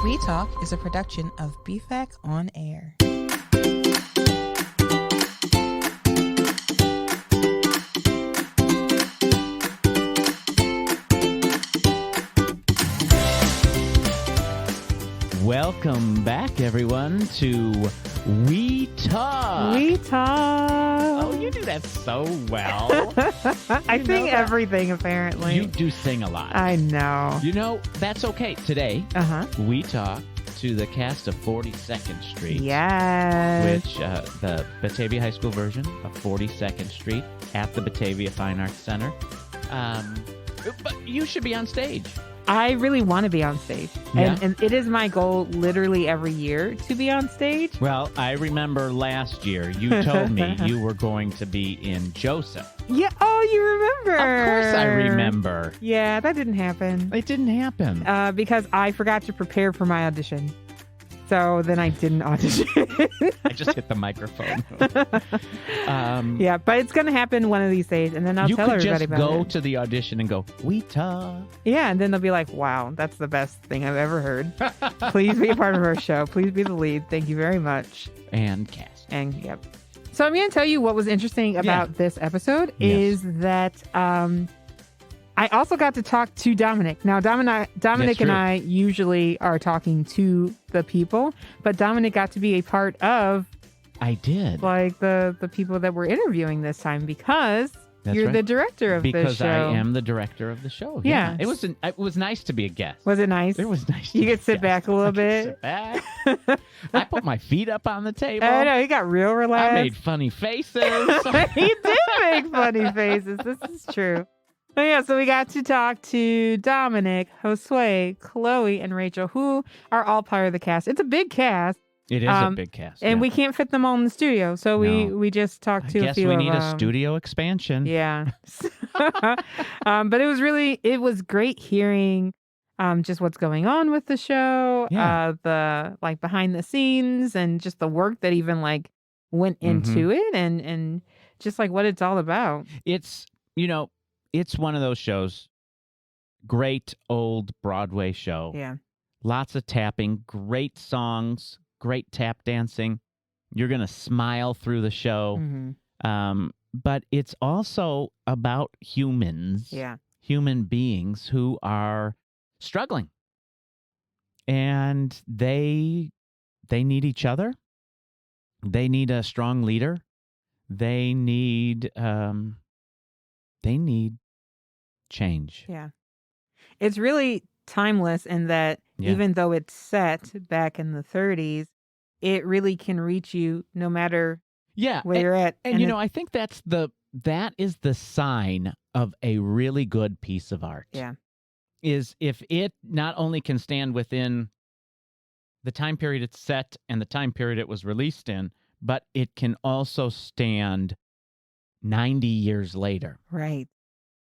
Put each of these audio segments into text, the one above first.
We Talk is a production of BFAC On Air. Welcome back, everyone, to We Talk. We Talk. Oh, you do that so well. I sing everything, apparently. You do sing a lot. I know. You know, that's okay. Today, we talk to the cast of 42nd Street. Yes. Which, the Batavia High School version of 42nd Street at the Batavia Fine Arts Center. But you should be on stage. I really want to be on stage. Yeah. And it is my goal literally every year to be on stage. Well, I remember last year you told me you were going to be in Joseph. Yeah. Oh, you remember. Of course I remember. Yeah, that didn't happen. It didn't happen. Because I forgot to prepare for my audition. So then I didn't audition. I just hit the microphone. Yeah, but it's going to happen one of these days, and then I'll tell everybody about it. You could just go to the audition and go, we talk. Yeah, and then they'll be like, wow, that's the best thing I've ever heard. Please be a part of our show. Please be the lead. Thank you very much. And cast. And, yep. So I'm going to tell you what was interesting about this episode is that I also got to talk to Dominic. Now, Dominic and I usually are talking to the people, but Dominic got to be a part of like the people that we're interviewing this time because you're the director of this show. Because I am the director of the show. Yeah. It was nice to be a guest. Was it nice? It was nice. You could sit back a little bit. Sit back. I put my feet up on the table. I know, he got real relaxed. I made funny faces. He did make funny faces. This is true. Oh, yeah, so we got to talk to Dominic, Josue, Chloe, and Rachel, who are all part of the cast. It's a big cast. It is a big cast. And we can't fit them all in the studio, so we just talked to a few of them. I guess we need a studio expansion. Yeah. But it was great hearing just what's going on with the show, the like behind the scenes and just the work that even like went into it and just like what it's all about. It's, it's one of those shows, great old Broadway show. Yeah. Lots of tapping, great songs, great tap dancing. You're going to smile through the show. Mm-hmm. But it's also about humans, human beings who are struggling. And they need each other. They need a strong leader. They need change. Yeah. It's really timeless in that even though it's set back in the 30s, it really can reach you no matter where you're at. And I think that is the sign of a really good piece of art. Yeah. Is if it not only can stand within the time period it's set and the time period it was released in, but it can also stand 90 years later. Right.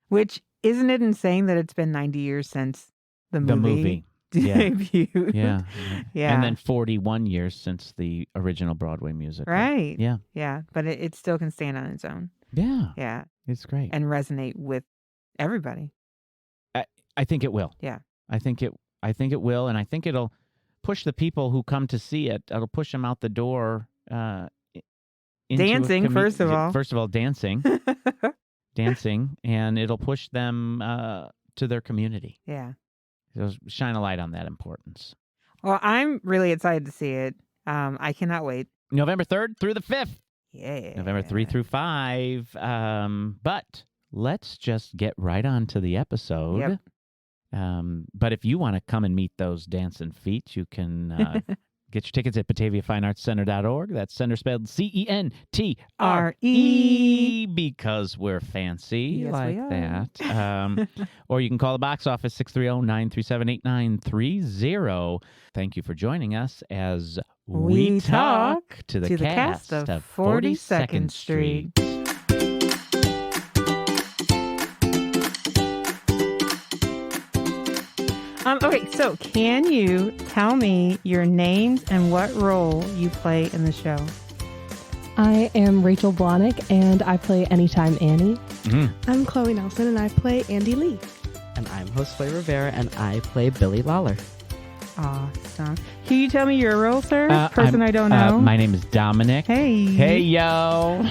Which, isn't it insane that it's been 90 years since the movie debuted? Yeah. And then 41 years since the original Broadway musical. Right. Yeah. Yeah. But it still can stand on its own. Yeah. Yeah. It's great. And resonate with everybody. I think it will. Yeah. I think it will, and I think it'll push the people who come to see it. It'll push them out the door. Dancing, first of all. First of all, dancing, and it'll push them to their community. Yeah. So shine a light on that importance. Well, I'm really excited to see it. I cannot wait. November 3rd through the 5th. Yeah. November 3 through 5. But let's just get right on to the episode. Yep. But if you want to come and meet those dancing feet, you can get your tickets at BataviaFineArtsCenter.org. That's center spelled CENTRE, because we're fancy like that. Or you can call the box office 630-937-8930. Thank you for joining us as we talk to the cast of 42nd Street. Okay, so can you tell me your names and what role you play in the show? I am Rachel Blahnik, and I play Anytime Annie. Mm-hmm. I'm Chloe Nelson, and I play Andy Lee. And I'm Josue Rivera, and I play Billy Lawler. Awesome. Can you tell me your role, sir? Person I don't know. My name is Dominic. Hey. Hey, yo.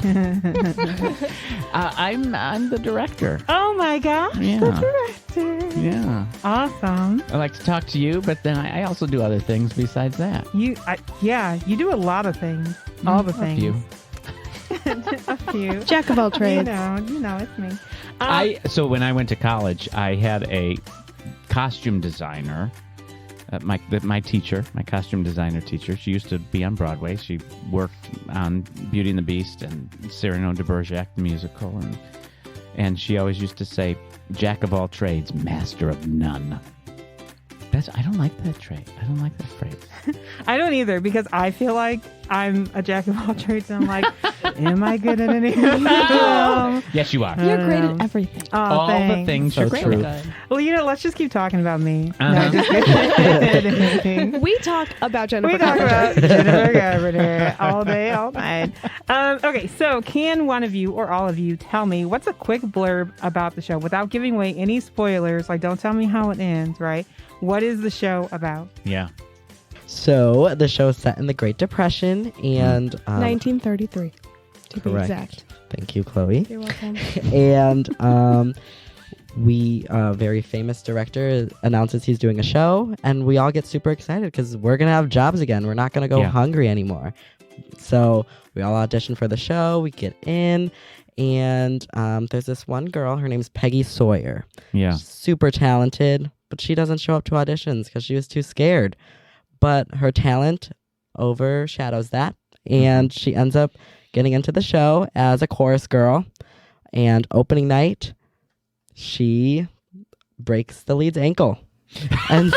I'm the director. Oh my gosh, Yeah. the director. Yeah. Awesome. I like to talk to you, but then I also do other things besides that. You do a lot of things. All the things. A few. A few. Jack of all trades. You know, it's me. So when I went to college, I had a costume designer. My teacher, my costume designer teacher, she used to be on Broadway. She worked on Beauty and the Beast and Cyrano de Bergerac, the musical. And she always used to say, Jack of all trades, master of none. I don't like that trait. I don't like that phrase. I don't either, because I feel like I'm a jack of all trades. And I'm like, am I good at anything? Yes, you are. You're great at everything. Oh, All thanks. the things So you're true. great at. Well, let's just keep talking about me. Uh-huh. No, just kidding. We talk about Jennifer We talk Carpenter. about Jennifer Carpenter all day, all night. Okay, so can one of you or all of you tell me what's a quick blurb about the show without giving away any spoilers? Like, don't tell me how it ends, right? What is the show about? Yeah. So the show is set in the Great Depression, and 1933, to be correct. exact. Thank you, Chloe. You're welcome. And a very famous director announces he's doing a show, and we all get super excited because we're gonna have jobs again. We're not gonna go Yeah. hungry anymore. So we all audition for the show. We get in, and there's this one girl. Her name's Peggy Sawyer. Yeah. Super talented, but she doesn't show up to auditions because she was too scared. But her talent overshadows that, and she ends up getting into the show as a chorus girl. And opening night, she breaks the lead's ankle. And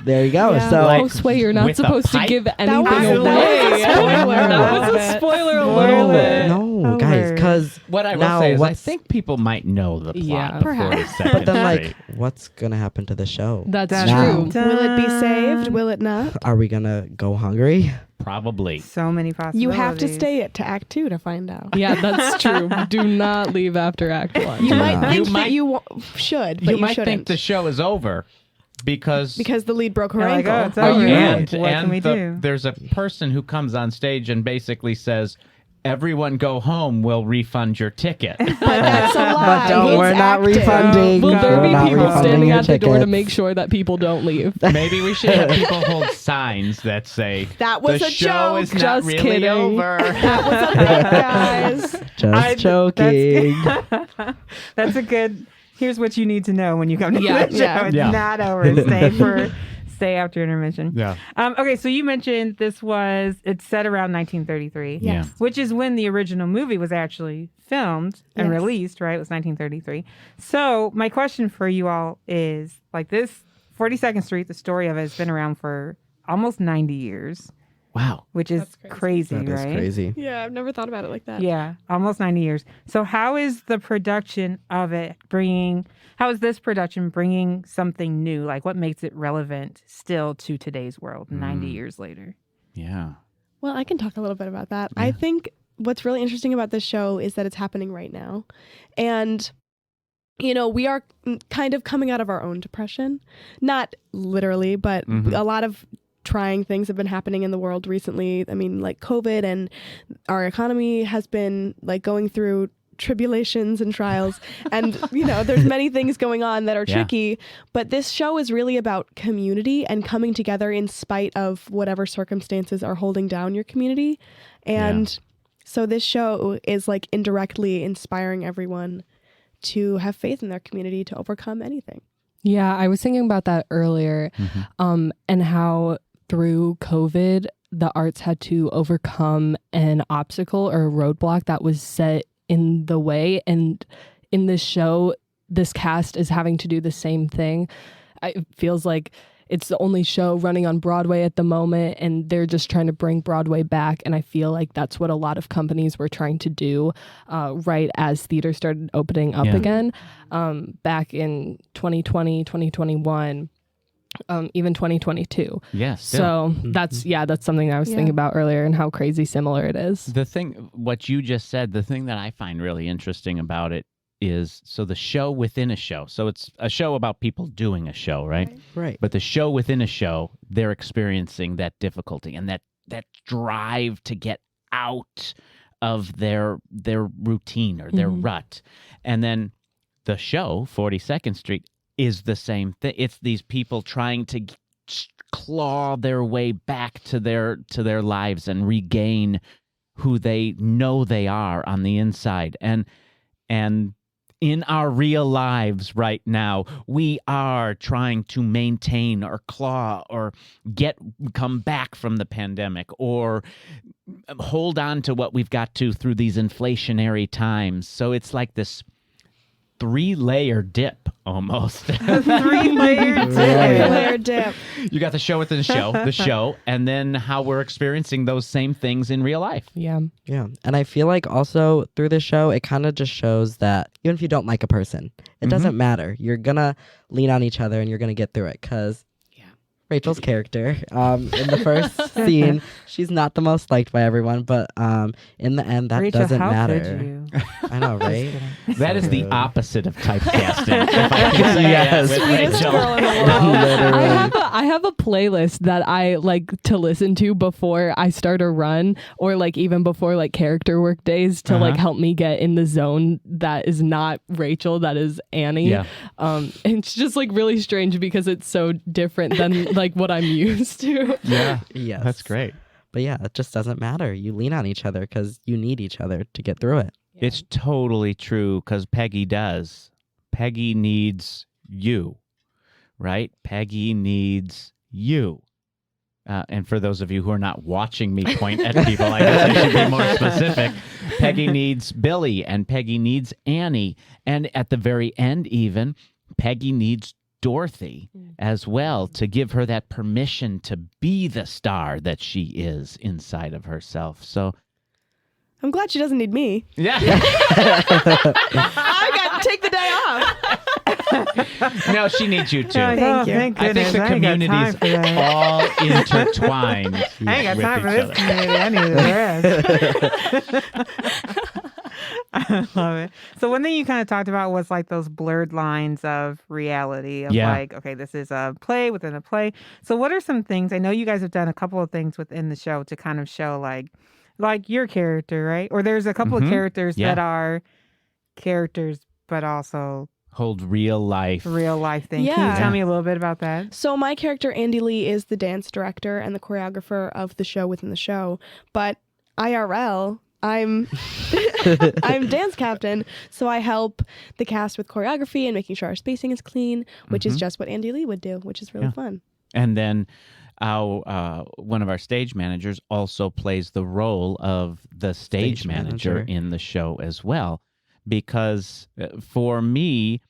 there you go. Yeah. So Like, Oh, Sway, you're not with a supposed to pipe? give was anything a away. spoiler. That was a spoiler alert. no, guys, because What I will Now, say is I what's- think people might know the plot Yeah. before Perhaps. it's set but it then like, straight. what's gonna happen to the show? That's Now. true. Will it be saved? Will it not? Are we gonna go hungry? Probably. So many possibilities. You have to stay it to Act 2 to find out. Yeah, that's true. Do not leave after Act 1. You might Yeah. think You might- that you should, but You you, might shouldn't. think the show is over because because the lead broke her You're like, ankle. oh, it's over. and What can we do? there's a person who comes on stage and basically says, "Everyone go home. We'll refund your ticket." But that's a lie. Don't, It's we're not acting. refunding. Will there We're be not people refunding standing your at the door to tickets. make sure that people don't leave? Maybe we should have people hold signs that say, That was "The a show joke. is not Just really kidding. over." That was a bit, guys. Just joking. That's a good. Here's what you need to know when you come to Yeah, the show. yeah. It's Yeah. not over. Stay after intermission. Yeah. Okay, so you mentioned it's set around 1933. Yeah. Which is when the original movie was actually filmed and Yes. released, right? It was 1933. So my question for you all is, like, this 42nd Street, the story of it has been around for almost 90 years, Wow. which is That's crazy. crazy, That is right? crazy. Yeah, I've never thought about it like that. Yeah, almost 90 years. So how is the production of it how is this production bringing something new? Like, what makes it relevant still to today's world 90 years later? Yeah. Well, I can talk a little bit about that. I think what's really interesting about this show is that it's happening right now. And, you know, we are kind of coming out of our own depression. Not literally, but Mhm. a lot of trying things have been happening in the world recently. I mean, like COVID, and our economy has been like going through tribulations and trials. And, you know, there's many things going on that are Yeah. tricky. But this show is really about community and coming together in spite of whatever circumstances are holding down your community. And so this show is like indirectly inspiring everyone to have faith in their community to overcome anything. Yeah, I was thinking about that earlier, and how through COVID, the arts had to overcome an obstacle or a roadblock that was set in the way. And in this show, this cast is having to do the same thing. It feels like it's the only show running on Broadway at the moment, and they're just trying to bring Broadway back. And I feel like that's what a lot of companies were trying to do right as theater started opening up Yeah. again, back in 2020, 2021. Even 2022. Yes. So that's something I was Yeah. thinking about earlier, and how crazy similar it is. The thing, what you just said, the thing that I find really interesting about it is so the show within a show. So it's a show about people doing a show, right? Right. But the show within a show, they're experiencing that difficulty and that drive to get out of their routine or their rut. And then the show, 42nd Street, is the same thing. It's these people trying to claw their way back to their lives and regain who they know they are on the inside. And in our real lives right now, we are trying to maintain or claw or come back from the pandemic or hold on to what we've got to through these inflationary times. So it's like this 3-layer dip almost. 3-layer dip. You got the show within the show, and then how we're experiencing those same things in real life. Yeah. Yeah. And I feel like also through this show, it kind of just shows that even if you don't like a person, it doesn't matter. You're going to lean on each other and you're going to get through it because Rachel's character in the first scene, she's not the most liked by everyone, but in the end, that Rachel, doesn't how matter. could you? I know, right? That is the Rude. opposite of typecasting. If I can say Yes. that with Sweetest Rachel. girl in the world. I have a playlist that I like to listen to before I start a run or like even before like character work days to like help me get in the zone that is not Rachel, that is Annie. Yeah. It's just like really strange because it's so different than like what I'm used to. Yeah. Yes. That's great. But yeah, it just doesn't matter. You lean on each other because you need each other to get through it. It's totally true because Peggy does. Peggy needs you, right? Peggy needs you. And for those of you who are not watching me point at people, I guess I should be more specific. Peggy needs Billy and Peggy needs Annie. And at the very end even, Peggy needs Dorothy as well to give her that permission to be the star that she is inside of herself. So I'm glad she doesn't need me. yeah. I got to take the day off. No, she needs you too. Thank you. Thank I think goodness. the I ain't got time community's for that. all intertwined. I ain't got with time for each this other. community. I need the rest. I love it. So one thing you kind of talked about was like those blurred lines of reality of Yeah. like, okay, this is a play within a play. So what are some things, I know you guys have done a couple of things within the show to kind of show like your character, right? Or there's a couple of characters Yeah. that are characters, but also Hold real life. real life things. Can Yeah. you tell me a little bit about that? So my character, Andy Lee, is the dance director and the choreographer of the show within the show. But IRL, I'm I'm dance captain, so I help the cast with choreography and making sure our spacing is clean, which is just what Andy Lee would do, which is really fun. And then one of our stage managers also plays the role of the stage manager in the show as well. Because for me,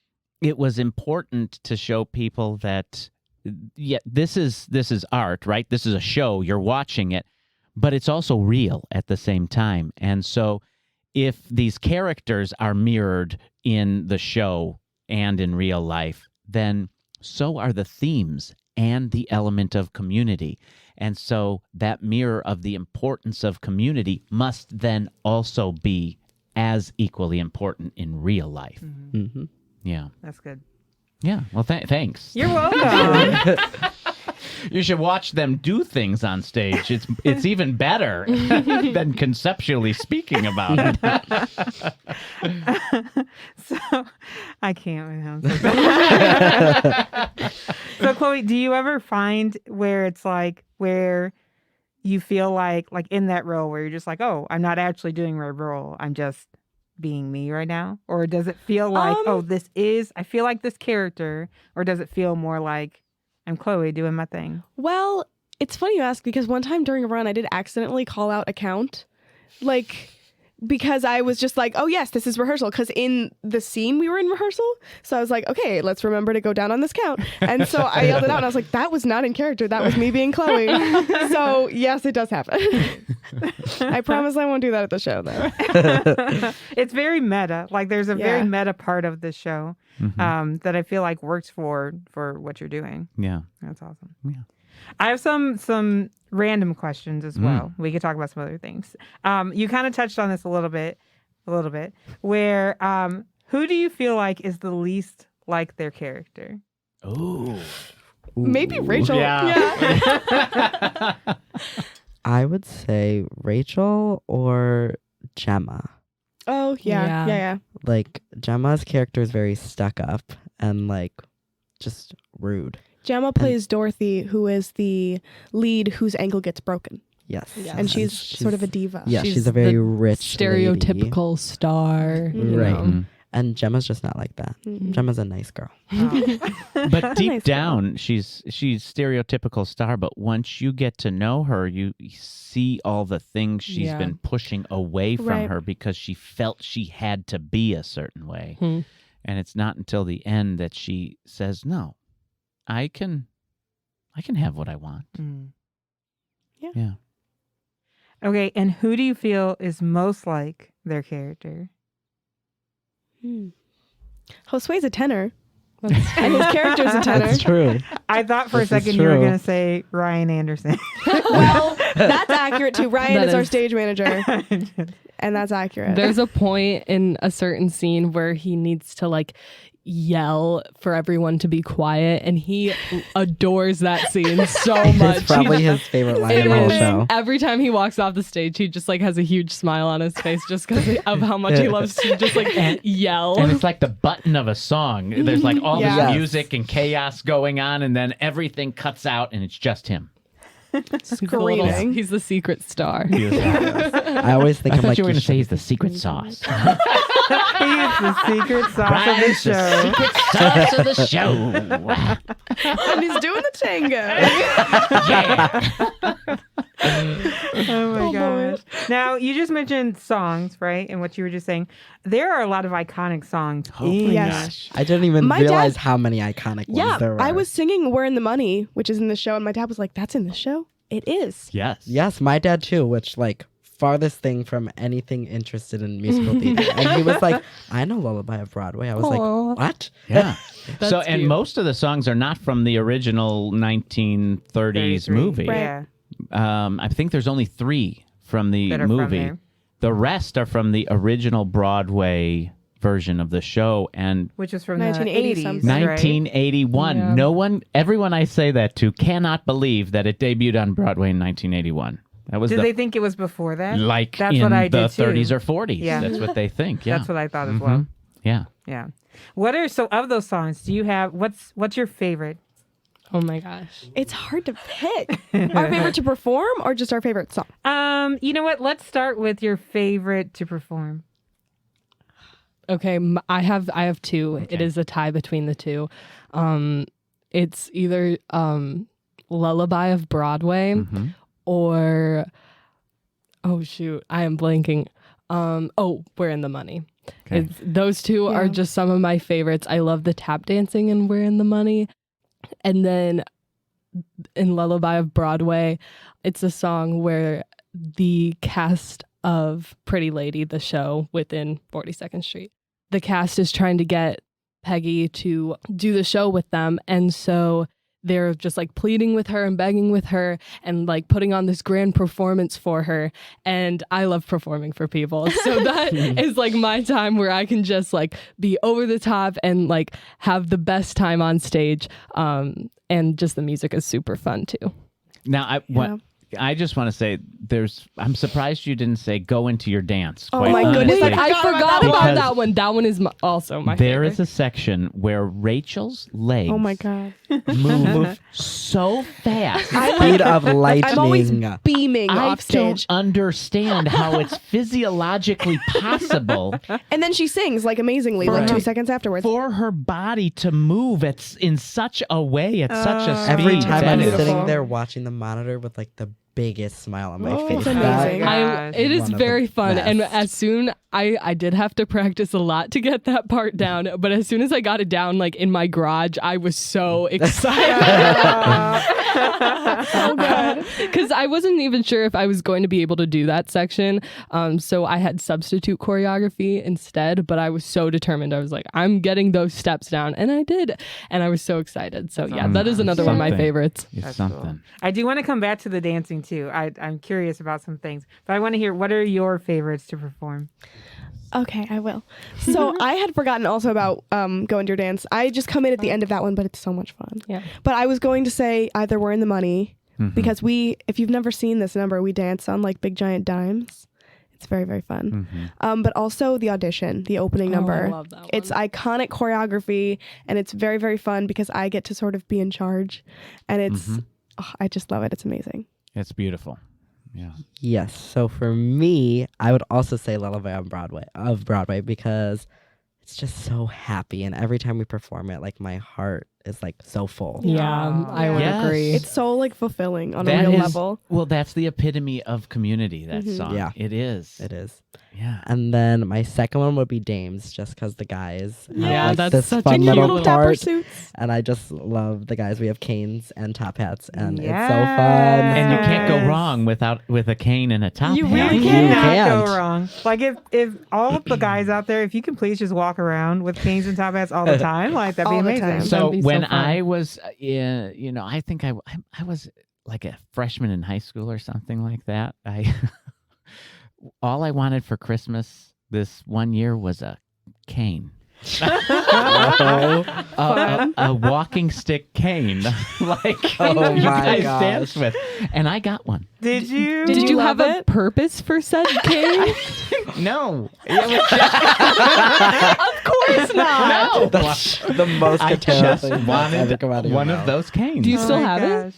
it was important to show people that, this is art, right? This is a show. You're watching it, but it's also real at the same time. And so if these characters are mirrored in the show and in real life, then so are the themes and the element of community. And so that mirror of the importance of community must then also be as equally important in real life. Mm-hmm. Yeah. That's good. Yeah. Well, thanks. You're welcome. You should watch them do things on stage. It's even better than conceptually speaking about it. So I can't. So Chloe, do you ever find where it's like where you feel like in that role where you're just like, oh, I'm not actually doing my role. I'm just being me right now? Or does it feel like, I feel like this character, or does it feel more like I'm Chloe doing my thing? Well, it's funny you ask because one time during a run, I did accidentally call out a count. Because I was just like, oh, yes, this is rehearsal. Because in the scene, we were in rehearsal. So I was like, okay, let's remember to go down on this count. And so I yelled it out and I was like, that was not in character. That was me being Chloe. So yes, it does happen. I promise I won't do that at the show, though. It's very meta. Like there's a very meta part of this show that I feel like works for what you're doing. Yeah. That's awesome. Yeah. I have some random questions as well. We could talk about some other things. You kind of touched on this a little bit, where Who do you feel like is the least like their character? Ooh. Maybe Rachel. Yeah. I would say Rachel or Gemma. Oh, yeah. Yeah. Like, Gemma's character is very stuck up and, like, just rude. Gemma plays Dorothy, who is the lead whose ankle gets broken. Yes. Yeah. And she's sort of a diva. Yeah, She's she's a very the rich lady. stereotypical star. you Right. know. Mhm. And Gemma's just not like that. Mhm. Gemma's a nice girl. But deep Nice girl. down, she's stereotypical star. But once you get to know her, you see all the things she's Yeah. been pushing away from Right. her because she felt she had to be a certain way. Hmm. And it's not until the end that she says, "No, I can have what I want." Mm. Yeah. Okay, and who do you feel is most like their character? Josue's a tenor, That's and his character's a tenor. That's true. I thought for a This is second you were true. going to say Ryan Anderson. Well, that's accurate too. Ryan That is our is- stage manager, and that's accurate. There's a point in a certain scene where he needs to like yell for everyone to be quiet, and he adores that scene so much. It's probably his favorite line in the whole It is. show. Every time he walks off the stage, he just like has a huge smile on his face just because of how much he loves to just like yell. And it's like the button of a song. There's like all Yeah. this Yes. music and chaos going on, and then everything cuts out, and it's just him. Screaming. He's the secret star. I always think I I'm thought like, you were going you to say he's should- the secret sauce. He's the secret sauce of the Ryan's the show. secret sauce of the show. And he's doing the tango. Yeah. Oh my gosh. Now, you just mentioned songs, right? And what you were just saying. There are a lot of iconic songs. Oh my Yes. gosh. I didn't even My realize dad- how many iconic ones Yeah, there were. I was singing "We're in the Money," which is in the show, and my dad was like, "That's in the show." It is. Yes. Yes, my dad too, which like farthest thing from anything interested in musical theater. And he was like, I know Lullaby of Broadway. I was Aw. like, what? Yeah. That's So, and cute. most of the songs are not from the original 1930s 33. movie. Yeah. I think there's only 3 from the That are from movie. there. The rest are from the original Broadway version of the show, and Which was from 1980 the 80s, something. right? 1981. Yeah. Everyone I say that to cannot believe that it debuted on Broadway in 1981. That was Did the, they think it was before that? like That's in what I the did too. 30s or 40s. Yeah. That's what they think. Yeah. That's what I thought as well. Mhm. Yeah. Yeah. What are so of those songs? Do you have what's your favorite? Oh my gosh. It's hard to pick. Our favorite to perform, or just our favorite song? You know what? Let's start with your favorite to perform. Okay, I have 2. Okay. It is a tie between the 2. It's either Lullaby of Broadway Mhm. or oh shoot, I am blanking. We're in the Money. Okay. Those two are Yeah. just some of my favorites. I love the tap dancing in We're in the Money. And then in Lullaby of Broadway, it's a song where the cast of Pretty Lady, the show within 42nd Street, the cast is trying to get Peggy to do the show with them. And so they're just like pleading with her and begging with her and like putting on this grand performance for her. And I love performing for people. So that is like my time where I can just like be over the top and like have the best time on stage. And just the music is super fun too. Now, I just want to say I'm surprised you didn't say go into your dance. Oh quite my goodness, honestly. I I forgot about about that that one. That one is also my There favorite. is a section where Rachel's legs Oh my god! move so fast. Speed of lightning. I'm always beaming I off stage, don't understand how it's physiologically possible and then she sings like amazingly, like Right. 2 seconds afterwards. for her body to move in such a way, at such a speed. Every time that I'm is- beautiful. sitting there watching the monitor with like the biggest smile on my Oh, face. it's amazing. Gosh. It is one of very the fun. And best. as soon I did have to practice a lot to get that part down, but as soon as I got it down like in my garage, I was so excited. So good. Because I wasn't even sure if I was going to be able to do that section. So I had substitute choreography instead, but I was so determined. I was like, I'm getting those steps down. And I did. And I was so excited. So yeah, that is another one of my Something. favorites. It's That's something. cool. I do want to come back to the dancing too. I'm curious about some things, but I want to hear what are your favorites to perform. Okay, I will. So I had forgotten also about Going to Your Dance. I just come in at the end of that one, but it's so much fun. Yeah. But I was going to say either We're in the Money, because if you've never seen this number, we dance on like big giant dimes. It's very, very fun. But also the audition, the opening number. I love that one. It's iconic choreography, and it's very, very fun because I get to sort of be in charge. And it's, I just love it. It's amazing. It's beautiful. Yeah. Yes. So for me, I would also say Lullaby on Broadway because it's just so happy, and every time we perform it, like my heart is like so full. Yeah, I would Yes. agree. It's so like fulfilling on That a real is- level. Well, that's the epitome of community, that song. Yeah. It is. It is. Yeah. And then my second one would be Dames, just because the guys have Yeah, like that's this such a fun cute little little dapper part, suits. and I just love the guys. We have canes and top hats, and it's so Yes. fun. And you can't go Yes. wrong with a cane and a top You hat. really You can't. cannot go can't. wrong. Like if all of the guys out there, if you can please just walk around with canes and top hats all the time, like that'd be All the amazing. time. So That'd be so when fun. I was I think I was like a freshman in high school or something like that. All I wanted for Christmas this one year was a cane. a walking stick cane, like Oh you my guys gosh. dance with, and I got one. Did you? Did you have love a it? purpose for said cane? No, Of course not. no. the most I Katara just thing that's wanted ever come out of your one of mouth. those canes. Do you still Oh my have it?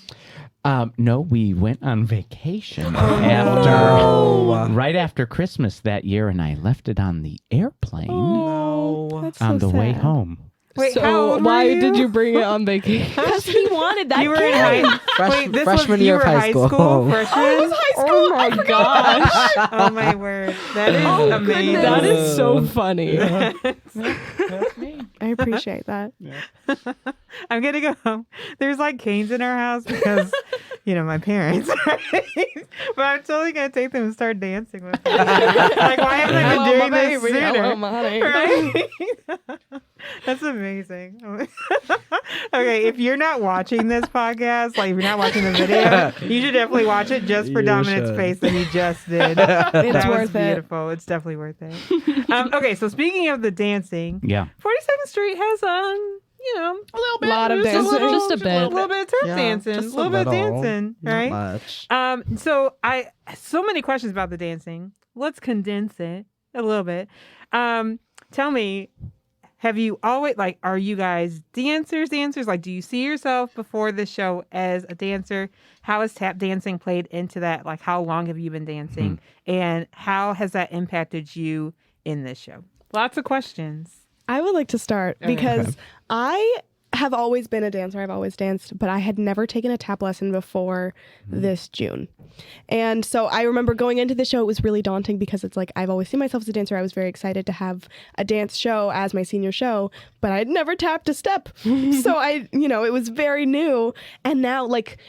gosh. No, we went on vacation no. after right after Christmas that year, and I left it on the airplane No. That's on so the way sad. home. Wait, how So old why were did you bring it on vacation? Because he wanted that You were in cane. high. Wait, this freshman was year you of were high high school. school freshman. Oh, it was high school. Oh my gosh. Oh my word, that is Oh, amazing. goodness. That is so funny. That's me. I appreciate that. I'm gonna go home. There's like canes in our house because, my parents. Right? But I'm totally gonna take them and start dancing with them. Like, why haven't I been doing this sooner? Hello, my honey. Right? That's amazing. Okay, if you're not watching this podcast, like if you're not watching the video, you should definitely watch it just for You Dominic's should. face that he just did. It's That was worth it. beautiful. It's definitely worth it. Okay, so speaking of the dancing, Yeah. 42nd Street has a little bit, Lot of just dancing. Just a bit. a little bit of tap Yeah, dancing, just a little bit of dancing, Not right? much. So so many questions about the dancing. Let's condense it a little bit. Tell me, have you always are you guys dancers? Like, do you see yourself before the show as a dancer? How has tap dancing played into that? Like, how long have you been dancing, and how has that impacted you in this show? Lots of questions. I would like to start because I have always been a dancer. I've always danced, but I had never taken a tap lesson before this June. And so I remember going into the show, it was really daunting because it's like I've always seen myself as a dancer. I was very excited to have a dance show as my senior show, but I had never tapped a step. So it was very new. And now,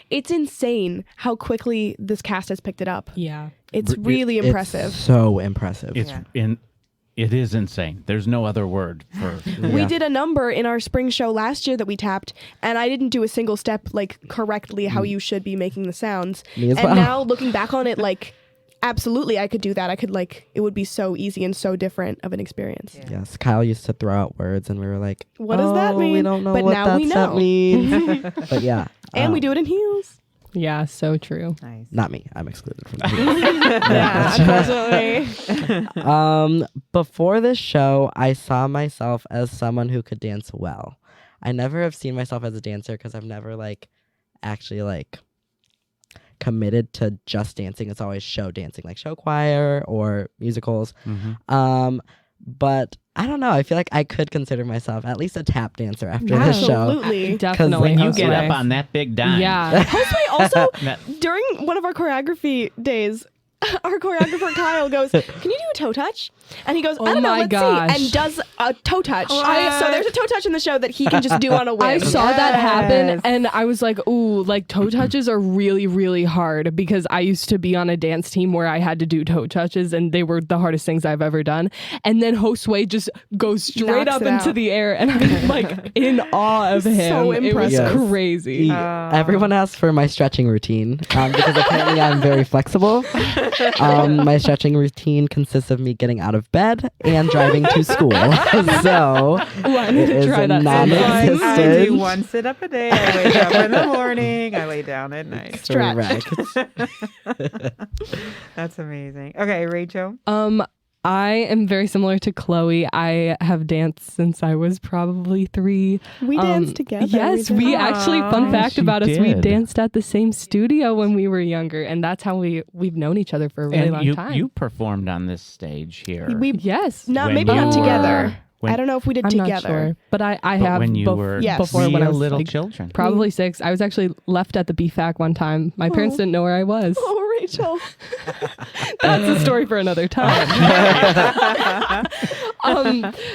it's insane how quickly this cast has picked it up. Yeah. It's really impressive. It's so impressive. It's Yeah. It is insane. There's no other word for. We did a number in our spring show last year that we tapped, and I didn't do a single step correctly how you should be making the sounds. Me as And well. now looking back on it, absolutely I could do that. I could it would be so easy and so different of an experience. Yes, Kyle used to throw out words, and we were like, What does that "Oh, We mean?" don't know But what now that we step know. means." But yeah, And we do it in heels. Yeah, so true. Nice. Not me. I'm excluded from that. Yeah, unfortunately. Before this show, I saw myself as someone who could dance well. I never have seen myself as a dancer because I've never actually committed to just dancing. It's always show dancing, like show choir or musicals. But I don't know. I feel like I could consider myself at least a tap dancer after this show. Absolutely. Definitely. When you Josue. get up on that big dime. Yeah. Josue also, That- during one of our choreography days, our choreographer Kyle goes, "Can you do a toe touch?" And he goes, "I Oh don't know, my let's gosh. see," and does a toe touch. What? So there's a toe touch in the show that he can just do on a whim. I saw that happen Yes. and I was like, ooh, toe touches are really, really hard because I used to be on a dance team where I had to do toe touches and they were the hardest things I've ever done. And then Josue just goes straight Knocks up it into out. the air and I'm in awe of him. So It was impressive. crazy. Everyone asks for my stretching routine because apparently I'm very flexible. My stretching routine consists stress of me getting out of bed and driving to school. So I need it to is try that. non-existent. I do one sit up a day. I wake up in the morning. I lay down at night. Stretch. Correct. That's amazing. Okay, Rachel. I am very similar to Chloe. I have danced since I was probably 3. We danced together. Yes, we did. actually, fun Aw. fact She about us, we did. danced at the same studio when we were younger, and that's how we've known each other for a really And long you, time. you performed on this stage here. We Yes. not When maybe you not were- together. when- I don't know if we did I'm together. not sure, but I but have when you were Yes. before when I real was little like, children. probably 6. I was actually left at the BFAC one time. My parents didn't know where I was. Oh, Rachel. That's a story for another time.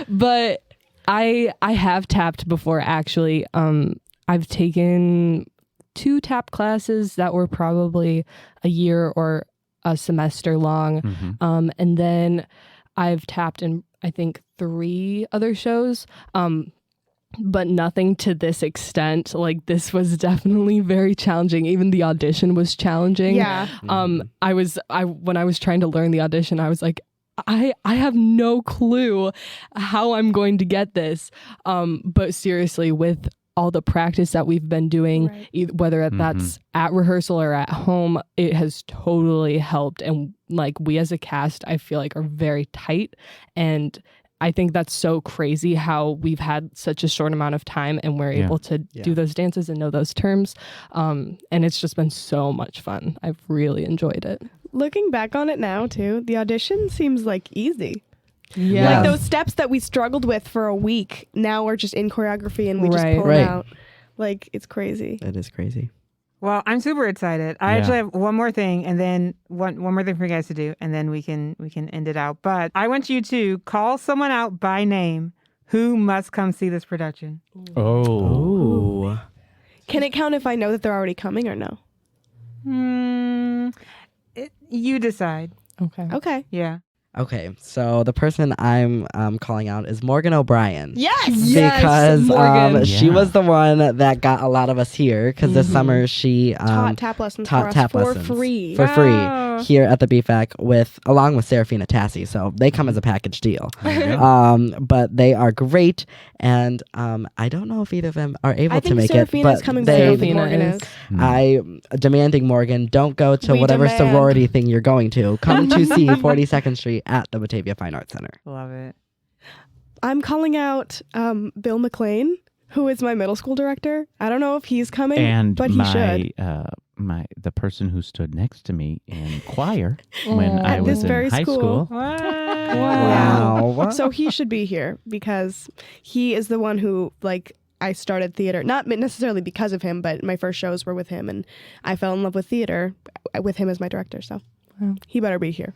But I have tapped before actually. I've taken 2 tap classes that were probably a year or a semester long. Mhm. And then I've tapped in I think 3 other shows. But nothing to this extent. Like, this was definitely very challenging. Even the audition was challenging. Yeah. Mm-hmm. When I was trying to learn the audition, I was like, I have no clue how I'm going to get this. But seriously, with all the practice that we've been doing, Right. whether that's at rehearsal or at home, it has totally helped. And like, we as a cast, I feel like are very tight, and I think that's so crazy how we've had such a short amount of time and we're Yeah. able to do those dances and know those terms. And it's just been so much fun. I've really enjoyed it. Looking back on it now, too, the audition seems like easy. Yeah. Like those steps that we struggled with for a week now are just in choreography and we just Right. pull Right. it out. Like, it's crazy. It is crazy. Well, I'm super excited. I Yeah. actually have one more thing, and then one more thing for you guys to do, and then we can end it out. But I want you to call someone out by name who must come see this production. Oh. Ooh. Can it count if I know that they're already coming or no? You decide. Okay. Okay. Yeah. Okay, so the person I'm calling out is Morgan O'Brien. Yes. Because Morgan. she Yeah. was the one that got a lot of us here. Because this summer she Taught tap lessons taught for us tap for lessons free. for Wow. free here at the BFAC along with Serafina Tassi. So they come as a package deal. But they are great, and I don't know if either of them are able I to think make Serafina's it. But coming, but I don't think Serafina Morgan is. is. I'm demanding Morgan, don't go to We whatever demand. sorority thing you're going to. Come to see 42nd Street at the Batavia Fine Arts Center. Love it. I'm calling out Bill McLean, who is my middle school director. I don't know if he's coming, And but he should. the person who stood next to me in choir when Aw. I At was this in very high school. Wow. So he should be here because he is the one who, like, I started theater, not necessarily because of him, but my first shows were with him, and I fell in love with theater with him as my director. So he better be here.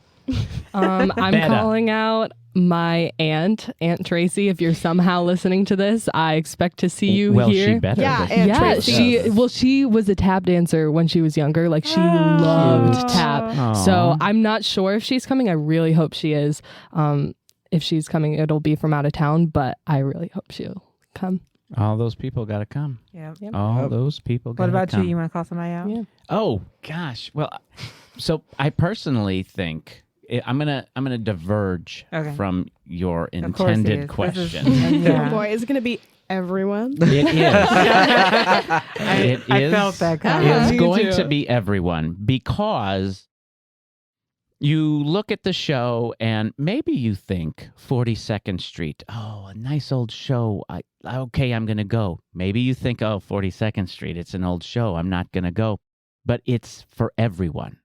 I'm Better. calling out my Aunt Tracy. If you're somehow listening to this, I expect to see you Well, here. she better. Yeah, be. Aunt Yeah, Tracy. she was a tap dancer when she was younger. Like, she loved tap. Aw. So I'm not sure if she's coming. I really hope she is. If she's coming, it'll be from out of town, but I really hope she'll come. All those people got to come. Yeah. All those people got What to about come. you? You want to call somebody out? Yeah. Oh gosh. Well, so I personally think I'm gonna diverge Okay. from your Of course he intended is. This question. is- yeah. Oh boy, is it going to be everyone? It is. I felt that coming. It's Me going too. to be everyone because you look at the show and maybe you think 42nd Street, oh, a nice old show. Okay, I'm going to go. Maybe you think, oh, 42nd Street, it's an old show. I'm not going to go. But it's for everyone.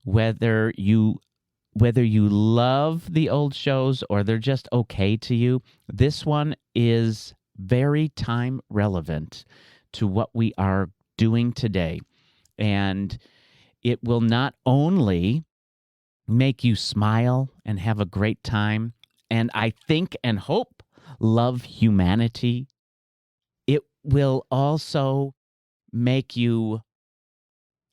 Whether you love the old shows or they're just okay to you, this one is very time relevant to what we are doing today. And it will not only make you smile and have a great time, and I think and hope love humanity, it will also make you,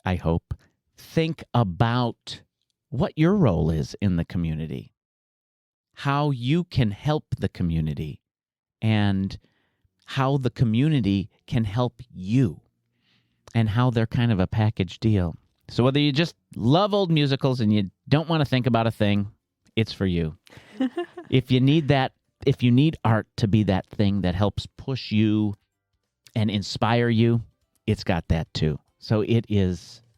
I hope, think about what your role is in the community, how you can help the community, and how the community can help you, and how they're kind of a package deal. So whether you just love old musicals and you don't want to think about a thing, it's for you. If you need art to be that thing that helps push you and inspire you, it's got that too. So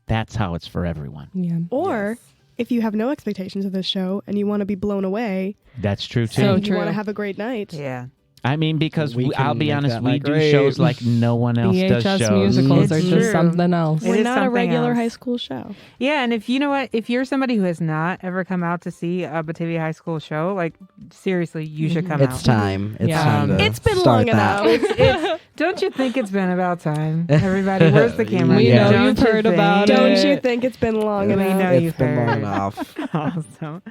that's how it's for everyone. Yeah. Or if you have no expectations of this show and you want to be blown away, That's true too. So and you true. want to have a great night, Yeah. I mean, because We I'll can be make honest, that we night do great. shows like no one else does VHS shows. musicals It's are true. just something else. It we're is not a something regular else. high school show. Yeah, and if you know what, if you're somebody who has not ever come out to see a Batavia High School show, like seriously, you should come It's out. time. It's Yeah. time to It's been start long that. enough. Don't you think it's been about time? Everybody, where's the camera? We know Don't you've you heard think? about it. Don't you think it's been long We enough? know It's you've been long heard. enough. Awesome.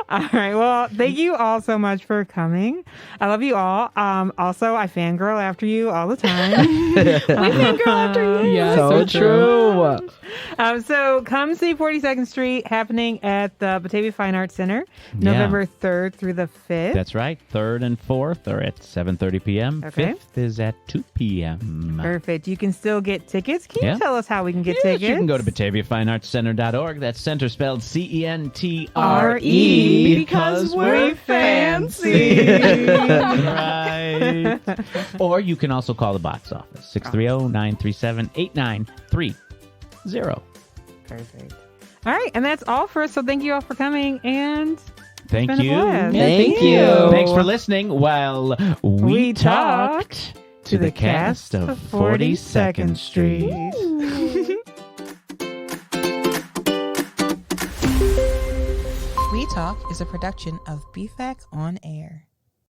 All right. Well, thank you all so much for coming. I love you all. Also, I fangirl after you all the time. We fangirl after you. Yeah, so true. So come see 42nd Street happening at the Batavia Fine Arts Center, Yeah. November 3rd through the 5th. That's right. 3rd and 4th are at 7:30 p.m. Okay. 5th is at 2 p.m. Perfect. You can still get tickets. Can you Yeah. tell us how we can get Yes, tickets? you can go to BataviaFineArtsCenter.org. That's center spelled CENTRE. Because we're fancy. Right. Or you can also call the box office, 630-937-8930. Perfect. All right. And that's all for us. So thank you all for coming. And Thank been a you. blast. Yeah, Thank thank you. you. Thanks for listening while we talked to the cast of 42nd Street. We Talk is a production of BFAC On Air.